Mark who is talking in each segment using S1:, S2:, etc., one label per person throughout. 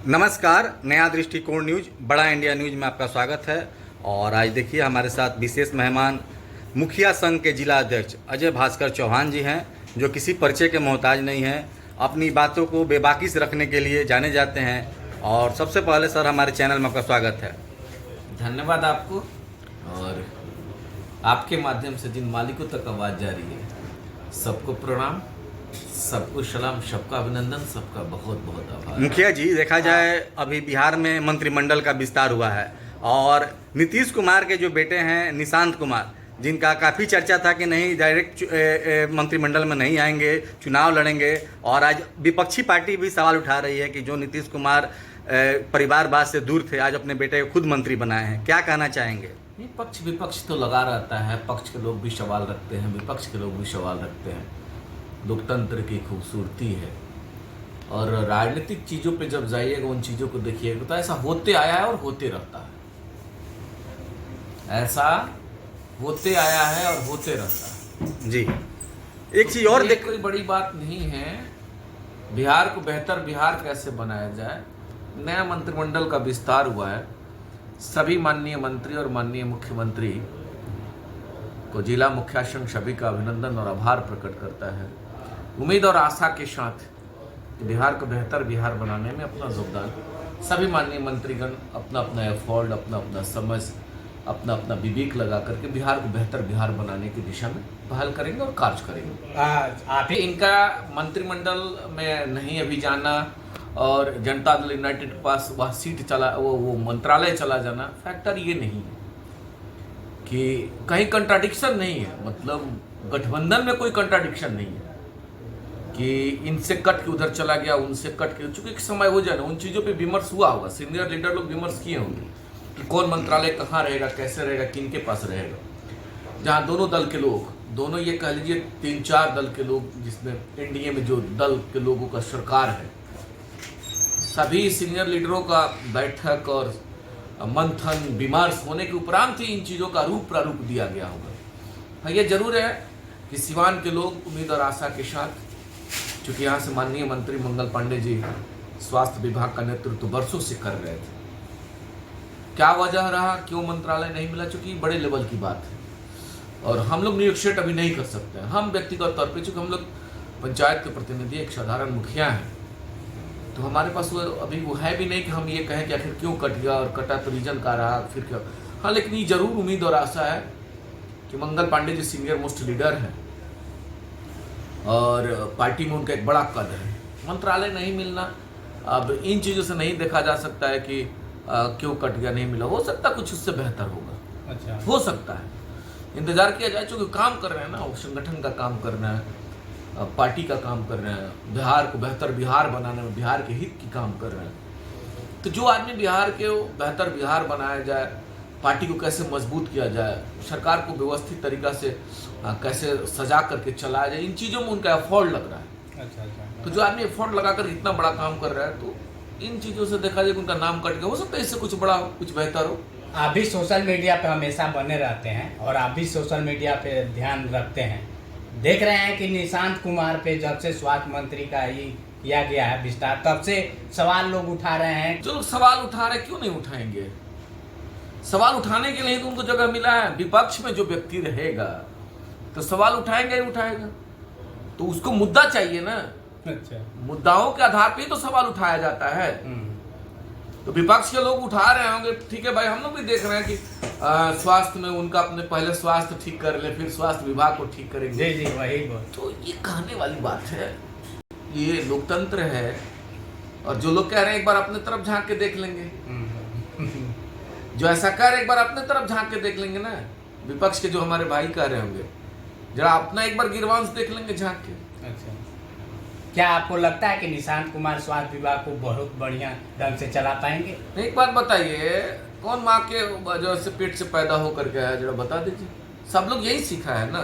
S1: नमस्कार, नया दृष्टिकोण न्यूज, बड़ा इंडिया न्यूज में आपका स्वागत है। और आज देखिए हमारे साथ विशेष मेहमान मुखिया संघ के जिला अध्यक्ष अजय भास्कर चौहान जी हैं, जो किसी परिचय के मोहताज नहीं हैं। अपनी बातों को बेबाकी से रखने के लिए जाने जाते हैं। और सबसे पहले सर, हमारे चैनल में आपका स्वागत है।
S2: धन्यवाद आपको, और आपके माध्यम से जिन मालिकों तक आवाज़ जा रही है, सबको प्रणाम, सबको सलाम, सबका अभिनंदन, सबका बहुत बहुत आभार।
S1: मुखिया जी, देखा जाए अभी बिहार में मंत्रिमंडल का विस्तार हुआ है और नीतीश कुमार के जो बेटे हैं निशांत कुमार, जिनका काफ़ी चर्चा था कि नहीं डायरेक्ट मंत्रिमंडल में नहीं आएंगे, चुनाव लड़ेंगे। और आज विपक्षी पार्टी भी सवाल उठा रही है कि जो नीतीश कुमार परिवारवाद से दूर थे, आज अपने बेटे को खुद मंत्री बनाए हैं। क्या कहना चाहेंगे?
S2: नहीं, पक्ष विपक्ष तो लगा रहता है, पक्ष के लोग भी सवाल रखते हैं, विपक्ष के लोग भी सवाल रखते हैं। लोकतंत्र की खूबसूरती है, और राजनीतिक चीज़ों पे जब जाइएगा, उन चीज़ों को देखिएगा, तो ऐसा होते आया है और होते रहता है। ऐसा होते आया है और होते रहता है
S1: जी। एक चीज़ और
S2: देख, कोई बड़ी बात नहीं है। बिहार को बेहतर बिहार कैसे बनाया जाए, नया मंत्रिमंडल का विस्तार हुआ है। सभी माननीय मंत्री और माननीय मुख्यमंत्री को जिला मुखिया संघ सभी का अभिनंदन और आभार प्रकट करता है। उम्मीद और आशा के साथ बिहार को बेहतर बिहार बनाने में अपना योगदान सभी माननीय मंत्रीगण अपना अपना एफर्ट, अपना अपना समझ, अपना अपना विवेक लगा करके बिहार को बेहतर बिहार बनाने की दिशा में पहल करेंगे और कार्य करेंगे। आप इनका मंत्रिमंडल में नहीं अभी जाना और जनता दल यूनाइटेड के पास वह सीट चला, वो मंत्रालय चला जाना, फैक्टर ये नहीं है कि कहीं कंट्राडिक्शन नहीं है। मतलब गठबंधन में कोई कंट्राडिक्शन नहीं है कि इनसे कट के उधर चला गया, उनसे कट के, चूंकि एक समय हो जाए ना, उन चीज़ों पे विमर्श हुआ होगा। सीनियर लीडर लोग विमर्श किए होंगे कि कौन मंत्रालय कहाँ रहेगा, कैसे रहेगा, किन के पास रहेगा। जहाँ दोनों दल के लोग, दोनों ये कह लीजिए 3-4 दल के लोग, जिसमें एनडीए में जो दल के लोगों का सरकार है, सभी सीनियर लीडरों का बैठक और मंथन विमर्श होने के उपरांत ही इन चीज़ों का रूप प्रारूप दिया गया होगा। हाँ, ये जरूर है कि सिवान के लोग उम्मीद और आशा के साथ, चूँकि यहाँ से माननीय मंत्री मंगल पांडे जी स्वास्थ्य विभाग का नेतृत्व वर्षों से कर रहे थे। क्या वजह रहा, क्यों मंत्रालय नहीं मिला, चूँकि बड़े लेवल की बात है और हम लोग निरीक्षण अभी नहीं कर सकते हैं। हम व्यक्तिगत तौर पे, चूँकि हम लोग पंचायत के प्रतिनिधि, एक साधारण मुखिया हैं, तो हमारे पास वो अभी वो है भी नहीं कि हम ये कहें कि आखिर क्यों कट गया और कटा तो रीजन का रहा, फिर क्या। हाँ, लेकिन ये जरूर उम्मीद और आशा है कि Mangal Pandey ji senior most leader हैं और पार्टी में उनका एक बड़ा कद है। मंत्रालय नहीं मिलना, अब इन चीज़ों से नहीं देखा जा सकता है कि क्यों कट गया, नहीं मिला। हो सकता कुछ उससे बेहतर होगा। अच्छा, हो सकता है, इंतजार किया जाए। चूँकि काम कर रहे हैं ना, वो संगठन का काम कर रहे हैं, पार्टी का काम कर रहे हैं, बिहार को बेहतर बिहार बनाने में बिहार के हित की काम कर रहे हैं। तो जो आदमी बिहार के बेहतर बिहार बनाया जाए, पार्टी को कैसे मजबूत किया जाए, सरकार को व्यवस्थित तरीका से कैसे सजा करके चलाया जाए, इन चीज़ों में उनका एफर्ट लग रहा है। अच्छा। तो जो आदमी एफर्ट लगाकर इतना बड़ा काम कर रहा है, तो इन चीज़ों से देखा जाए कि उनका नाम कट गया। हो सकता है इससे कुछ बड़ा हो, कुछ बेहतर हो।
S3: आप भी सोशल मीडिया पे हमेशा बने रहते हैं और आप भी सोशल मीडिया पे ध्यान रखते हैं। देख रहे हैं कि निशांत कुमार पे जब से स्वास्थ्य मंत्री का ही किया गया है विस्तार, तब से सवाल लोग उठा रहे हैं।
S2: जो लोग सवाल उठा रहे हैं, क्यों नहीं उठाएंगे? सवाल उठाने के लिए तो उनको जगह मिला है। विपक्ष में जो व्यक्ति रहेगा तो सवाल उठाएंगे ही उठाएगा, तो उसको मुद्दा चाहिए ना।
S3: अच्छा,
S2: मुद्दाओं के आधार पे ही तो सवाल उठाया जाता है। तो विपक्ष के लोग उठा रहे होंगे, ठीक है भाई, हम लोग भी देख रहे हैं कि स्वास्थ्य में उनका अपने पहले स्वास्थ्य ठीक कर ले, फिर स्वास्थ्य विभाग को ठीक करेंगे।
S3: जी जी, वही बात।
S2: तो ये कहने वाली बात है, ये लोकतंत्र है। और जो लोग कह रहे हैं एक बार अपने तरफ झांक के देख लेंगे, जो ऐसा कह रहे एक बार अपने तरफ झांक के देख लेंगे ना, विपक्ष के जो हमारे भाई कह रहे होंगे, जरा अपना एक बार गिरवांश देख लेंगे झांक के।
S3: अच्छा, क्या आपको लगता है कि निशांत कुमार स्वास्थ्य विभाग को बहुत बढ़िया ढंग से चला पाएंगे?
S2: एक बात बताइए, कौन माँ के जो से पेट से पैदा होकर के आया, जरा बता दीजिए। सब लोग यही सीखा है ना।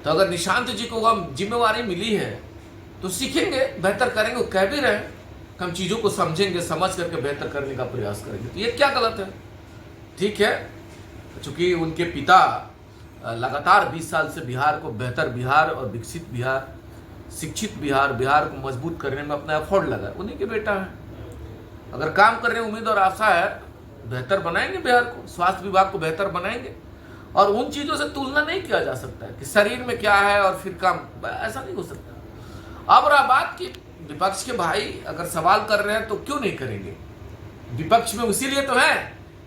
S2: तो अगर निशांत जी को हम जिम्मेवारी मिली है तो सीखेंगे, बेहतर करेंगे। वो कह भी रहे हैं कि हम चीज़ों को समझेंगे, समझ करके बेहतर करने का प्रयास करेंगे। तो ये क्या गलत है? ठीक है, चूँकि उनके पिता लगातार 20 साल से बिहार को बेहतर बिहार और विकसित बिहार, शिक्षित बिहार, बिहार को मजबूत करने में अपना एफर्ट लगा, उन्हीं के बेटा है। अगर काम करने की उम्मीद और आशा है, बेहतर बनाएंगे बिहार को, स्वास्थ्य विभाग को बेहतर बनाएंगे। और उन चीजों से तुलना नहीं किया जा सकता है कि शरीर में क्या है और फिर काम, ऐसा नहीं हो सकता। अब रहा बात कि विपक्ष के भाई अगर सवाल कर रहे हैं तो क्यों नहीं करेंगे। विपक्ष में इसीलिए तो है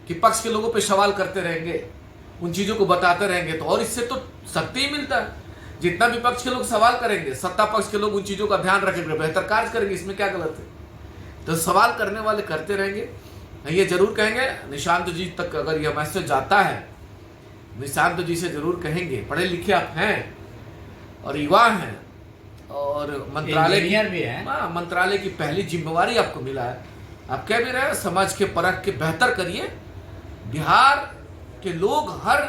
S2: कि पक्ष के लोगों पे सवाल करते रहेंगे, उन चीजों को बताते रहेंगे, तो और इससे तो शक्ति ही मिलता है। जितना विपक्ष के लोग सवाल करेंगे, सत्ता पक्ष के लोग उन चीजों का ध्यान रखेंगे, बेहतर कार्य करेंगे, इसमें क्या गलत है। तो सवाल करने वाले करते रहेंगे। ये जरूर कहेंगे निशांत जी तक अगर यह मैसेज जाता है, निशांत जी से जरूर कहेंगे, पढ़े लिखे आप हैं और युवा हैं और मंत्रालय
S3: भी है।
S2: मंत्रालय की पहली जिम्मेवारी आपको मिला है। आप कह भी रहे हैं समाज के परख के बेहतर करिए। बिहार के लोग हर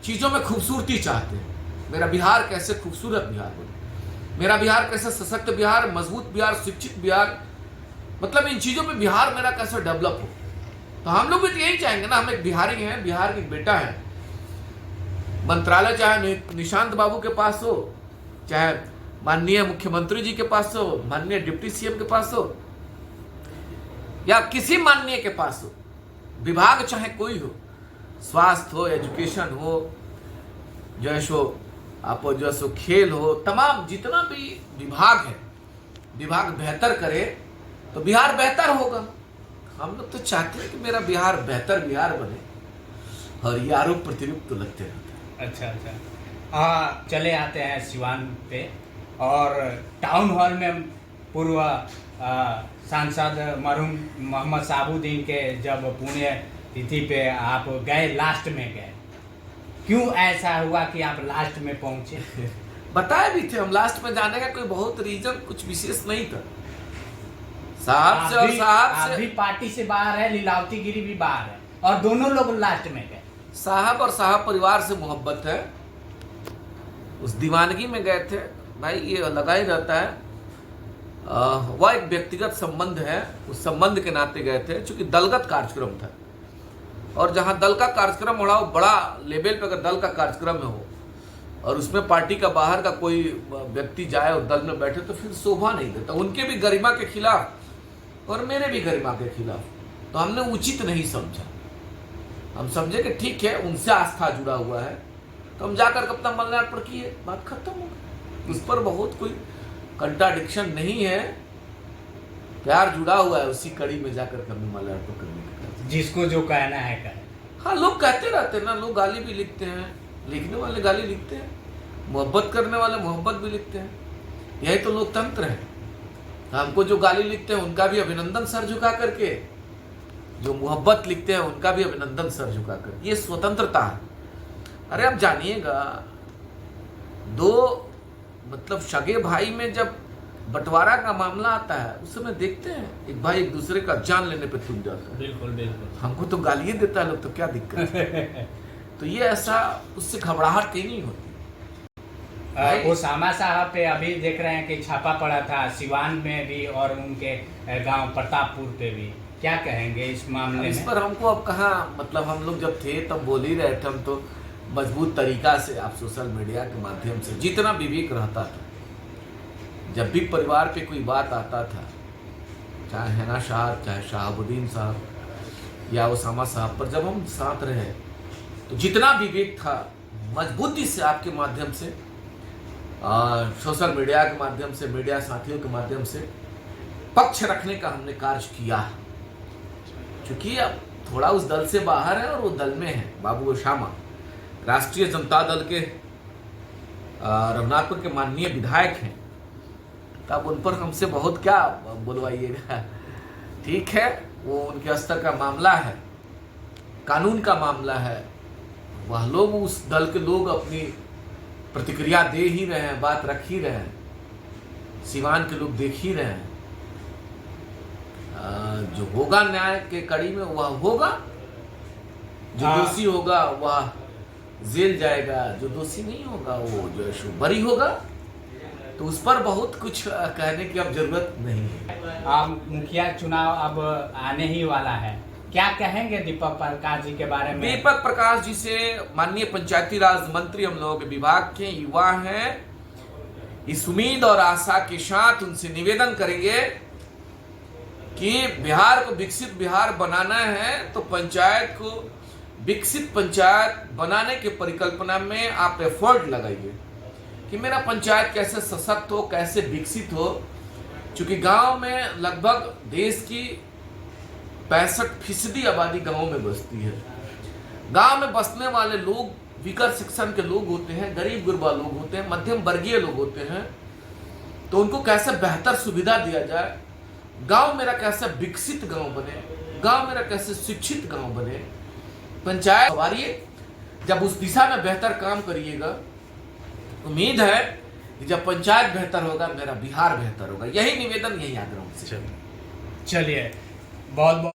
S2: चीजों में खूबसूरती चाहते हैं। मेरा बिहार कैसे खूबसूरत बिहार बने, मेरा बिहार कैसे सशक्त बिहार, मजबूत बिहार, शिक्षित बिहार, मतलब इन चीजों पे बिहार मेरा कैसे डेवलप हो। तो हम लोग भी तो यही चाहेंगे ना। हम एक बिहारी हैं, बिहार के बेटा है। मंत्रालय चाहे निशांत बाबू के पास हो, चाहे माननीय मुख्यमंत्री जी के पास हो, माननीय डिप्टी सीएम के पास हो, या किसी माननीय के पास हो, विभाग चाहे कोई हो, स्वास्थ्य हो, एजुकेशन हो, जैसो आप जैसो खेल हो, तमाम जितना भी विभाग है, विभाग बेहतर करे तो बिहार बेहतर होगा। हम लोग तो चाहते हैं कि मेरा बिहार बेहतर बिहार बने, और ये आरोप प्रत्यारोप तो लगते रहते हैं।
S3: अच्छा। हाँ, चले आते हैं सिवान पे। और टाउन हॉल में पूर्व सांसद मरहूम मोहम्मद साबुद्दीन के जब पुण्य तिथि पे आप गए, लास्ट में गए, क्यों ऐसा हुआ कि आप लास्ट में पहुंचे?
S2: बताए भी थे हम, लास्ट में जाने का कोई बहुत रीजन कुछ विशेष नहीं था। साहब से और साहब से
S3: भी पार्टी से बाहर है, लीलावती गिरी भी बाहर है, और दोनों लोग लास्ट में गए।
S2: साहब और साहब परिवार से मोहब्बत है, उस दीवानगी में गए थे भाई, ये लगा ही रहता है। वह एक व्यक्तिगत संबंध है, उस संबंध के नाते गए थे, क्योंकि दलगत कार्यक्रम था। और जहां दल का कार्यक्रम हो रहा हो, बड़ा लेवल पे अगर दल का कार्यक्रम हो और उसमें पार्टी का बाहर का कोई व्यक्ति जाए और दल में बैठे, तो फिर शोभा नहीं देता। उनके भी गरिमा के खिलाफ और मेरे भी गरिमा के खिलाफ, तो हमने उचित नहीं समझा। हम समझे कि ठीक है, उनसे आस्था जुड़ा हुआ है, तो हम जाकर अपना माल्यार्पण किए, बात खत्म हो गई। उस पर बहुत कोई कंट्राडिक्शन नहीं है, प्यार जुड़ा हुआ है, उसी कड़ी में जाकर हमने माल्यार्पण करने का,
S3: जिसको जो कहना है कहे।
S2: हाँ, लोग कहते रहते हैं ना, लोग गाली भी लिखते हैं, लिखने वाले गाली लिखते हैं, मोहब्बत करने वाले मोहब्बत भी लिखते हैं। यही तो लोकतंत्र है। हमको जो गाली लिखते हैं उनका भी अभिनंदन सर झुका करके, जो मोहब्बत लिखते हैं उनका भी अभिनंदन सर झुका कर, ये स्वतंत्रता है। अरे आप जानिएगा, दो मतलब सगे भाई में जब बंटवारा का मामला आता है, उस समय देखते हैं एक भाई एक दूसरे का जान लेने पे तुल जाता है।
S3: बिल्कुल बिल्कुल।
S2: हमको तो गालियां देता है लोग, तो क्या दिक्कत है। तो ये ऐसा, उससे घबराहट कहीं नहीं होती।
S3: ओसामा साहब पे अभी देख रहे हैं कि छापा पड़ा था, सिवान में भी और उनके गांव प्रतापपुर पे भी, क्या कहेंगे इस मामले में?
S2: इस पर हमको अब कहाँ, मतलब हम लोग जब थे तब बोल ही रहे थे। हम तो मजबूत तरीका से आप सोशल मीडिया के माध्यम से जितना विवेक रहता था, जब भी परिवार पे कोई बात आता था, चाहे हैना साहब, चाहे शहाबुद्दीन साहब या ओसामा साहब पर, जब हम साथ रहे तो जितना विवेक था, मजबूती से आपके माध्यम से, सोशल मीडिया के माध्यम से, मीडिया साथियों के माध्यम से पक्ष रखने का हमने कार्य किया। क्योंकि अब थोड़ा उस दल से बाहर है और वो दल में है। बाबू ओसामा राष्ट्रीय जनता दल के रघुनाथपुर के माननीय विधायक हैं, तब उन पर हमसे बहुत क्या बुलवाइएगा। ठीक है, वो उनके स्तर का मामला है, कानून का मामला है। वह लोग, उस दल के लोग अपनी प्रतिक्रिया दे ही रहे हैं, बात रख ही रहे हैं, सिवान के लोग देख ही रहे हैं। जो होगा न्याय के कड़ी में वह होगा, जो दोषी होगा वह जेल जाएगा, जो दोषी नहीं होगा वो जो है बरी होगा। तो उस पर बहुत कुछ कहने की अब जरूरत नहीं है।
S3: अब मुखिया चुनाव अब आने ही वाला है, क्या कहेंगे दीपक प्रकाश जी के बारे में?
S2: दीपक प्रकाश जी से, माननीय पंचायती राज मंत्री हम लोगों के विभाग के युवा हैं, इस उम्मीद और आशा के साथ उनसे निवेदन करेंगे कि बिहार को विकसित बिहार बनाना है तो पंचायत को विकसित पंचायत बनाने की परिकल्पना में आप एफर्ट लगाइए कि मेरा पंचायत कैसे सशक्त हो, कैसे विकसित हो। क्योंकि गांव में लगभग देश की 65% आबादी गांव में बसती है। गांव में बसने वाले लोग विकर सेक्शन के लोग होते हैं, गरीब गुरबा लोग होते हैं, मध्यम वर्गीय लोग होते हैं। तो उनको कैसे बेहतर सुविधा दिया जाए, गांव मेरा कैसे विकसित गांव बने, गांव मेरा कैसे शिक्षित गांव बने। पंचायत संवारिए, जब उस दिशा में बेहतर काम करिएगा, उम्मीद है कि जब पंचायत बेहतर होगा मेरा बिहार बेहतर होगा। यही निवेदन, यही आग्रह।
S3: चलिए, बहुत बहुत